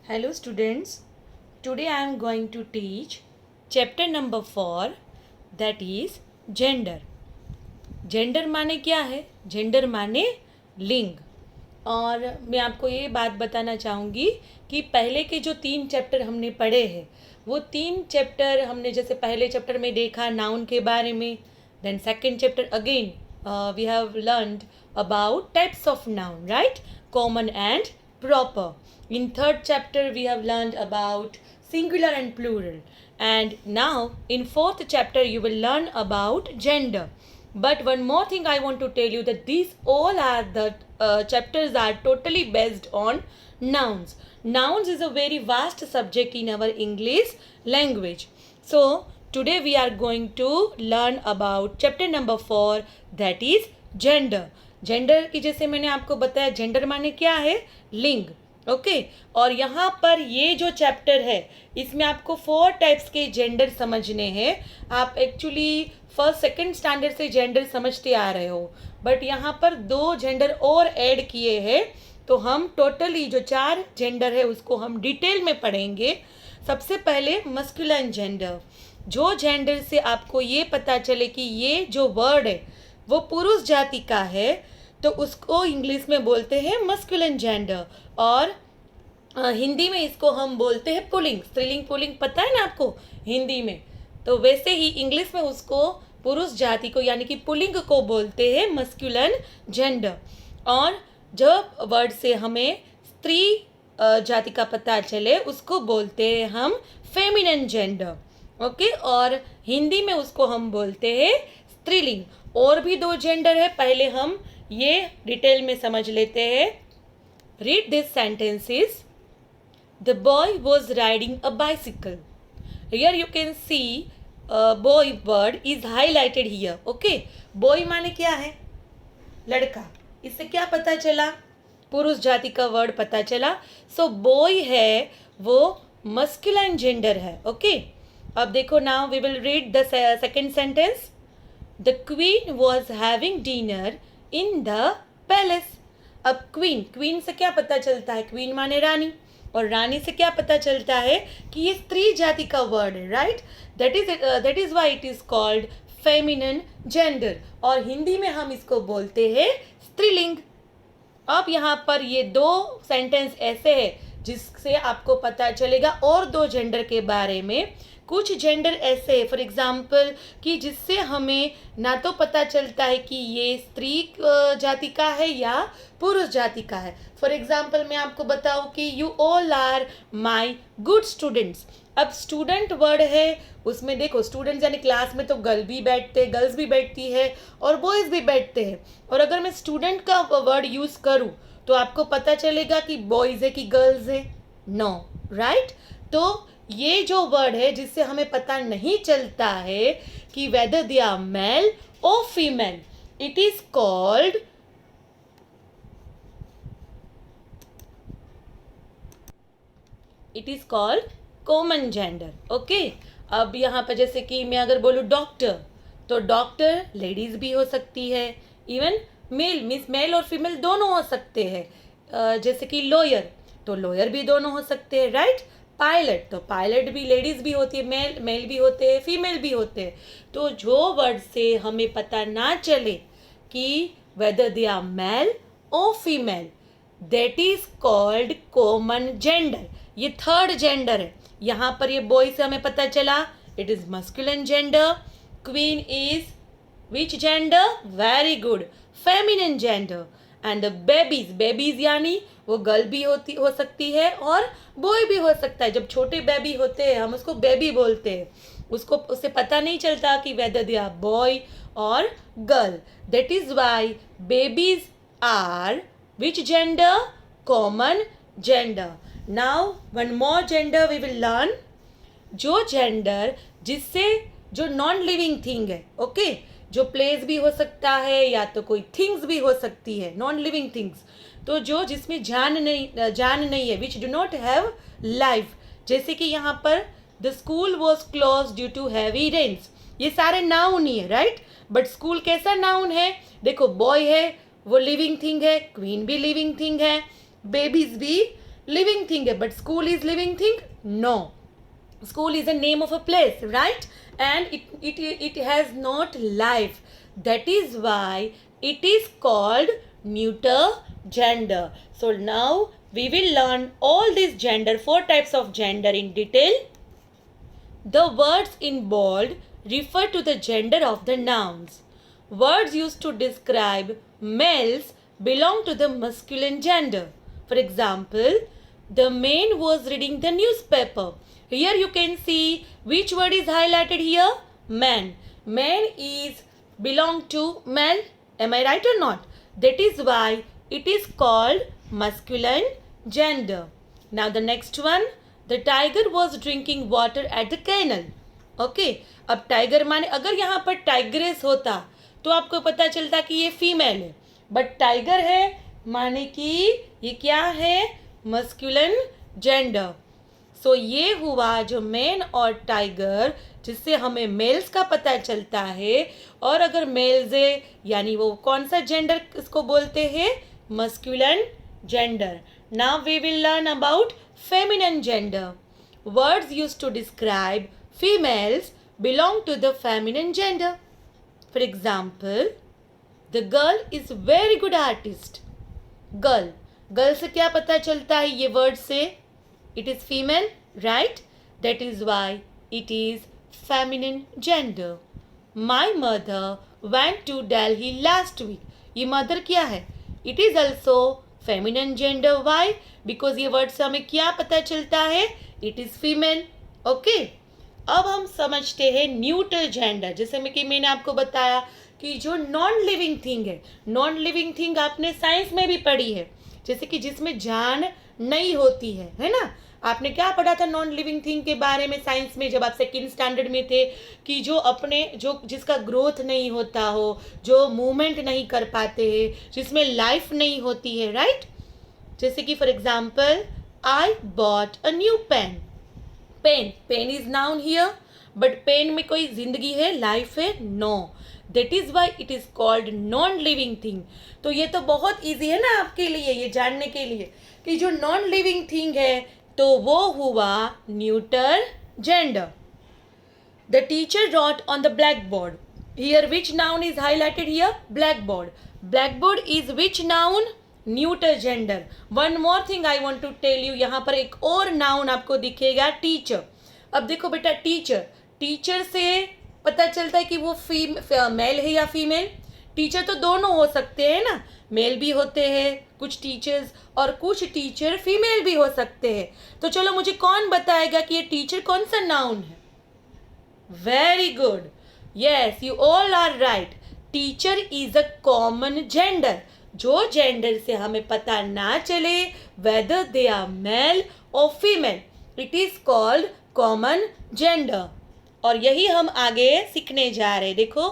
Hello students, today I am going to teach chapter number 4 that is gender. Gender माने क्या है? Gender माने लिंग। और मैं आपको ये बात बताना चाहूँगी कि पहले के जो 3 चैप्टर हमने पढ़े हैं वो 3 चैप्टर हमने जैसे पहले चैप्टर में देखा नाउन के बारे में, then second chapter again we have learned about types of noun, right, common and proper. In third chapter we have learned about singular and plural, and now in fourth chapter you will learn about gender. But one more thing I want to tell you that these all are the chapters are totally based on nouns. Nouns is a very vast subject in our English language. So today we are going to learn about chapter number 4 that is gender. Gender की जैसे मैंने आपको बताया gender माने क्या है? लिंग। Okay और यहाँ पर ये जो चैप्टर है इसमें आपको 4 टाइप्स के जेंडर समझने हैं। आप एक्चुअली फर्स्ट सेकंड स्टैंडर्ड से जेंडर समझते आ रहे हो, बट यहाँ पर 2 जेंडर और ऐड किए हैं, तो हम टोटली जो 4 जेंडर है उसको हम डिटेल में पढ़ेंगे। सबसे पहले मस्कुलिन जेंडर, जो जेंडर से आपको ये पता चले कि ये जो वर्ड है वो पुरुष जाति का है तो उसको इंग्लिश में बोलते हैं मस्कुलिन जेंडर, और हिंदी में इसको हम बोलते हैं पुल्लिंग। स्त्रीलिंग पुल्लिंग पता है ना आपको हिंदी में, तो वैसे ही इंग्लिश में उसको पुरुष जाति को यानी कि पुल्लिंग को बोलते हैं मस्कुलिन जेंडर। और जब वर्ड से हमें स्त्री जाति का पता चले उसको बोलते हैं हम फेमिनिन जेंडर। ओके और हिंदी में उसको हम बोलते हैं स्त्रीलिंग। और भी 2 जेंडर है, पहले हम ये डिटेल में समझ लेते हैं। Read this sentences. The boy was riding a bicycle. Here you can see boy word is highlighted here. Okay boy माने क्या है? लड़का। इससे क्या पता चला? पुरुष जाति का वर्ड पता चला। सो बॉय है वो मस्कुलिन जेंडर है। ओके अब देखो, now we will read the second sentence. The queen was having dinner in the palace. अब क्वीन से क्या पता चलता है? क्वीन माने रानी, और रानी से क्या पता चलता है कि ये स्त्री जाति का वर्ड है, right. That is why it is called feminine gender, और हिंदी में हम इसको बोलते हैं स्त्रीलिंग। अब यहाँ पर ये 2 सेंटेंस ऐसे है जिससे आपको पता चलेगा और 2 जेंडर के बारे में। कुछ जेंडर ऐसे है फॉर एग्जाम्पल कि जिससे हमें ना तो पता चलता है कि ये स्त्री जाति का है या पुरुष जाति का है। फॉर एग्जाम्पल मैं आपको बताऊं कि you all are my good students. अब स्टूडेंट वर्ड है, उसमें देखो स्टूडेंट्स यानी क्लास में तो गर्ल्स भी बैठती है और बॉयज़ भी बैठते हैं, और अगर मैं स्टूडेंट का वर्ड यूज़ करूँ तो आपको पता चलेगा कि बॉयज़ है कि गर्ल्स है? No, right. तो ये जो वर्ड है जिससे हमें पता नहीं चलता है कि वेदर दे आर मेल और female, it is called common gender. Okay अब यहाँ पर जैसे कि मैं अगर बोलूँ डॉक्टर, तो डॉक्टर लेडीज भी हो सकती है, इवन मेल और फीमेल दोनों हो सकते हैं। जैसे कि लॉयर, तो लॉयर भी दोनों हो सकते हैं, राइट। पायलट, तो पायलट भी लेडीज भी होती है, मेल भी होते हैं, फीमेल भी होते हैं। तो जो वर्ड से हमें पता ना चले कि वेदर दे आर मेल और female, that is called common gender. ये थर्ड जेंडर है। यहाँ पर ये बॉय से हमें पता चला it is masculine gender. Queen is which gender? Very good, feminine gender. And the babies यानी वो गर्ल भी हो सकती है और बॉय भी हो सकता है। जब छोटे बेबी होते हैं हम उसको बेबी बोलते हैं, उससे पता नहीं चलता कि वेदर दे आर बॉय और girl. That is why babies are which gender? Common gender. Now one more gender we will learn. जो जेंडर जिससे जो नॉन लिविंग थिंग है, ओके जो प्लेस भी हो सकता है या तो कोई थिंग्स भी हो सकती है, नॉन लिविंग थिंग्स, तो जो जिसमें जान नहीं है, which do not have life. जैसे कि यहाँ पर the school was close due to heavy rains, ये सारे नाउन ही है, राइट। बट स्कूल कैसा नाउन है? देखो बॉय है वो लिविंग थिंग है, क्वीन भी लिविंग थिंग है, बेबीज भी लिविंग थिंग है, but school is living thing? No, school is a name of a place, right? And it has not life. That is why it is called neuter gender. So now we will learn all these gender, 4 types of gender in detail. The words in bold refer to the gender of the nouns. Words used to describe males belong to the masculine gender. For example, the man was reading the newspaper. Here you can see which word is highlighted here? Man. Man is belong to male. Am I right or not? That is why it is called masculine gender. Now the next one. The tiger was drinking water at the canal. Okay, अब tiger माने अगर यहाँ पर tigress होता तो आपको पता चलता कि ये फीमेल है, बट टाइगर है माने कि ये क्या है? Masculine gender. सो ये हुआ जो मैन और टाइगर, जिससे हमें मेल्स का पता चलता है. और अगर मेल्स है यानी वो कौन सा जेंडर इसको बोलते हैं? Masculine gender. Now we will learn about feminine gender. Words used to describe females belong to the feminine gender. For example, the girl is very good artist. Girl. Girl से क्या पता चलता है ये word से? It is female, right? That is why it is feminine gender. My mother went to Delhi last week. ये mother क्या है? It is also feminine gender. Why? Because ये word से हमें क्या पता चलता है? It is female. Okay? अब हम समझते हैं न्यूट्रल जेंडर. जैसे कि मैंने आपको बताया कि जो नॉन लिविंग थिंग है, नॉन लिविंग थिंग आपने साइंस में भी पढ़ी है, जैसे कि जिसमें जान नहीं होती है ना. आपने क्या पढ़ा था नॉन लिविंग थिंग के बारे में साइंस में जब आप सेकेंड स्टैंडर्ड में थे? कि जो जिसका ग्रोथ नहीं होता हो, जो मूवमेंट नहीं कर पाते हैं, जिसमें लाइफ नहीं होती है, राइट? जैसे कि for example, I bought a new pen. Pen is noun here, but pen में कोई जिंदगी है, लाइफ है? No. That is why it is called non living thing. तो ये तो बहुत ईजी है ना आपके लिए ये जानने के लिए कि जो नॉन लिविंग थिंग है तो वो हुआ neutral gender. The teacher wrote on the black board. Here which noun is highlighted here? Black board. Black board is which noun? Neutral gender. One more thing I want to tell you. यहाँ पर एक और noun आपको दिखेगा, teacher. अब देखो बेटा, teacher से पता चलता है कि वो मेल है या फीमेल. टीचर तो दोनों हो सकते हैं ना, मेल भी होते हैं कुछ टीचर्स और कुछ टीचर फीमेल भी हो सकते हैं. तो चलो मुझे कौन बताएगा कि ये टीचर कौन सा नाउन है? Very good. Yes, you all are right. Teacher is a common gender. जो जेंडर से हमें पता ना चले वेदर दे आर मेल और female, it is called common gender. और यही हम आगे सीखने जा रहे. देखो,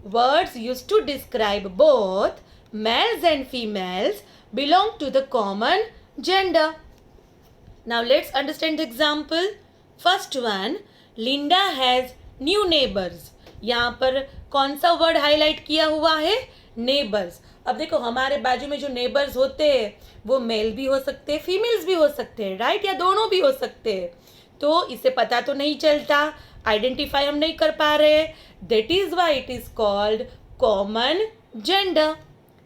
words used to describe both males and females belong to the common gender. Now let's understand the example. First one, Linda has new neighbours. यहाँ पर कौन सा वर्ड हाईलाइट किया हुआ है? नेबर्स. अब देखो, हमारे बाजू में जो नेबर्स होते हैं वो मेल भी हो सकते हैं, फीमेल्स भी हो सकते हैं, राइट? या दोनों भी हो सकते हैं. तो इसे पता तो नहीं चलता, आइडेंटिफाई हम नहीं कर पा रहे. That is why it is called common gender.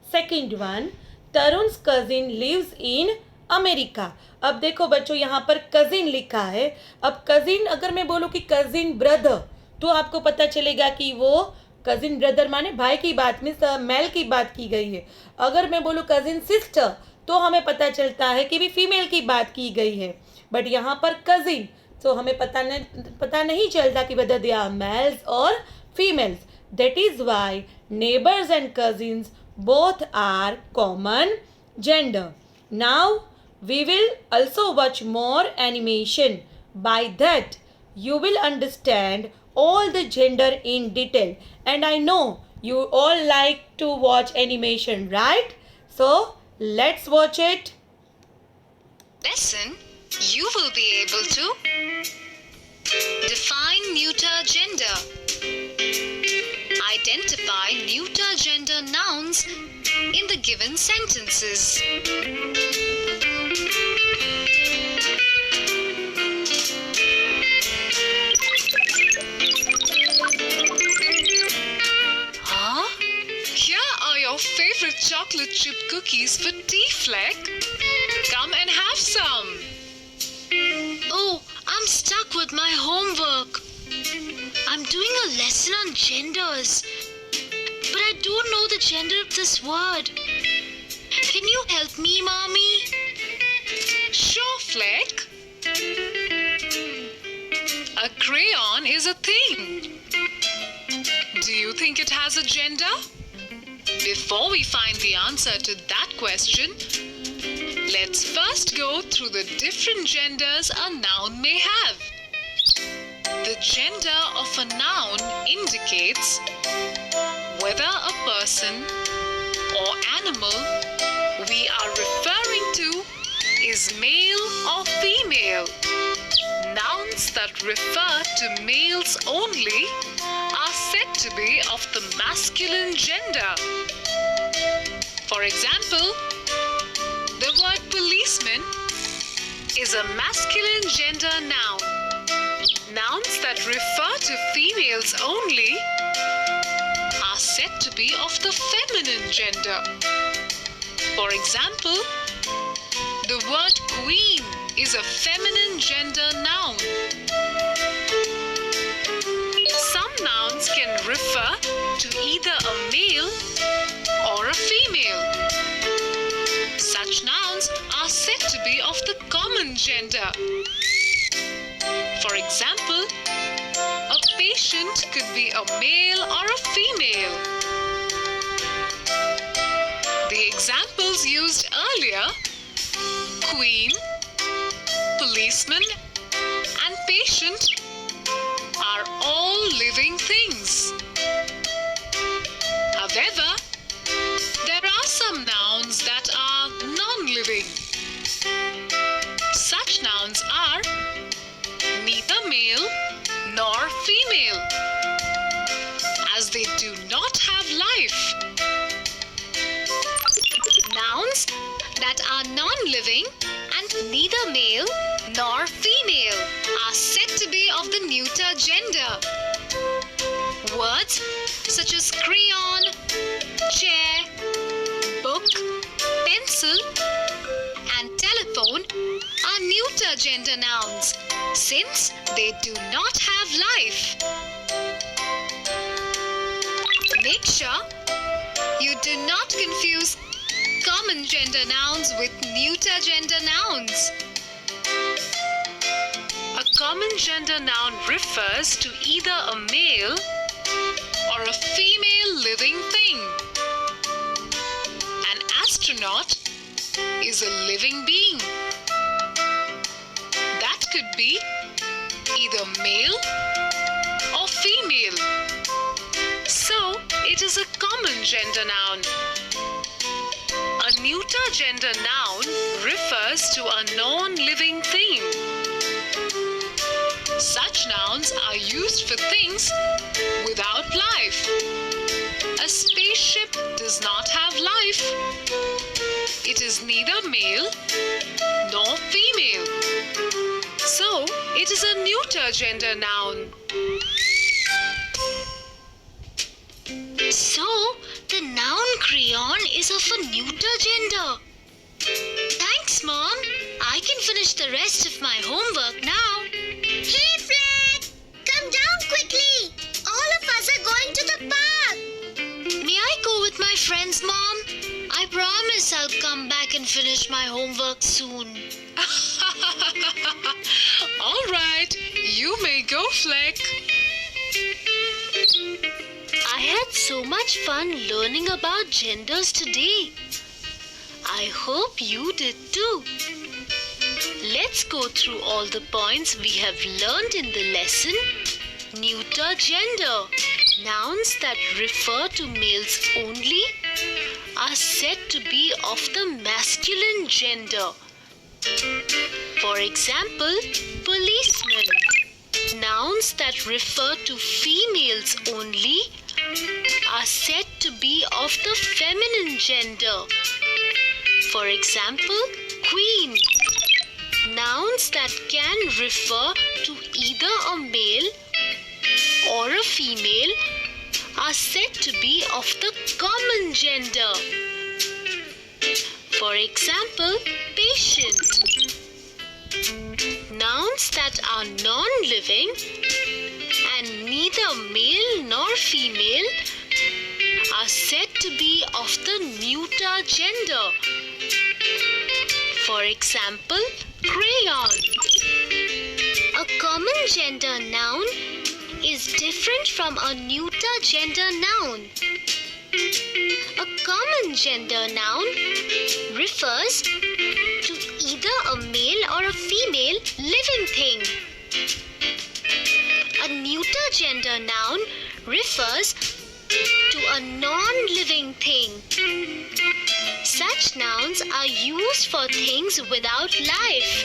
Second one, Tarun's cousin lives in America. अब देखो बच्चों, यहाँ पर कजिन लिखा है. अब कजिन अगर मैं बोलूँ कि कजिन ब्रदर, तो आपको पता चलेगा कि वो कजिन ब्रदर माने भाई की बात में मेल की बात की गई है. अगर मैं बोलूँ कजिन सिस्टर, तो हमें पता चलता है कि भी फीमेल की बात की गई है. बट यहाँ पर कजिन, तो हमें पता नहीं चलता कि वेदर दे आर मेल्स और females. That is why neighbours and cousins both are common gender. Now we will also watch more animation. By that you will understand all the gender in detail, and I know you all like to watch animation, right? So let's watch it. Lesson, you will be able to define neuter gender, identify neuter gender nouns in the given sentences, chip cookies for tea, Fleck. Come and have some. Oh, I'm stuck with my homework. I'm doing a lesson on genders, but I don't know the gender of this word. Can you help me, Mommy? Sure, Fleck. A crayon is a thing. Do you think it has a gender? Before we find the answer to that question, let's first go through the different genders a noun may have. The gender of a noun indicates whether a person or animal we are referring to is male or female. Nouns that refer to males only are said to be of the masculine gender. For example, the word policeman is a masculine gender noun. Nouns that refer to females only are said to be of the feminine gender. For example, the word queen is a feminine gender noun. Some nouns can refer to either a male or a female. Such nouns are said to be of the common gender. For example, a patient could be a male or a female. The examples used earlier, queen, policeman, and patient, are all living things. However, there are some nouns that are non-living. Such nouns are neither male nor female, as they do not have life. Nouns that are non-living and neither male nor female are said to be of the neuter gender. Words such as crayon, chair, book, pencil, and telephone are neuter gender nouns since they do not have life. Make sure you do not confuse common gender nouns with neuter gender nouns. A common gender noun refers to either a male or a female living thing. An astronaut is a living being. That could be either male or female. So, it is a common gender noun. A neuter gender noun refers to a non-living thing. Such nouns are used for things without life. A spaceship does not have life. It is neither male nor female. So, it is a neuter gender noun. So, the noun crayon is of a neuter gender. Thanks, Mom. I can finish the rest of my homework now. Hey, Fleck! Come down quickly. All of us are going to the park. May I go with my friends, Mom? I promise I'll come back and finish my homework soon. All right, you may go, Fleck. I had so much fun learning about genders today. I hope you did too. Let's go through all the points we have learned in the lesson. Neuter gender. Nouns that refer to males only are said to be of the masculine gender. For example, policeman. Nouns that refer to females only are said to be of the feminine gender. For example, queen. Nouns that can refer to either a male or a female are said to be of the common gender. For example, patient. Nouns that are non-living and neither male nor female are said to be of the neuter gender. For example, crayon. A common gender noun is different from a neuter gender noun. A common gender noun refers to either a male or a female living thing. A neuter gender noun refers to a non-living thing. Such nouns are used for things without life.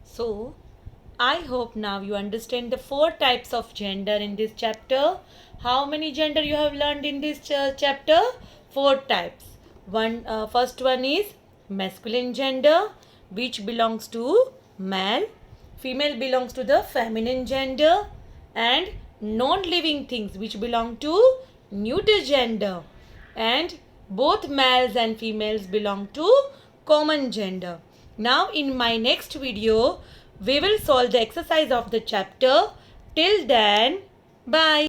So, I hope now you understand the 4 types of gender in this chapter. How many gender you have learned in this chapter? 4 types. First one is masculine gender, which belongs to male. Female belongs to the feminine gender, and non-living things which belong to neuter gender, and both males and females belong to common gender. Now in my next video we will solve the exercise of the chapter. Till then, bye.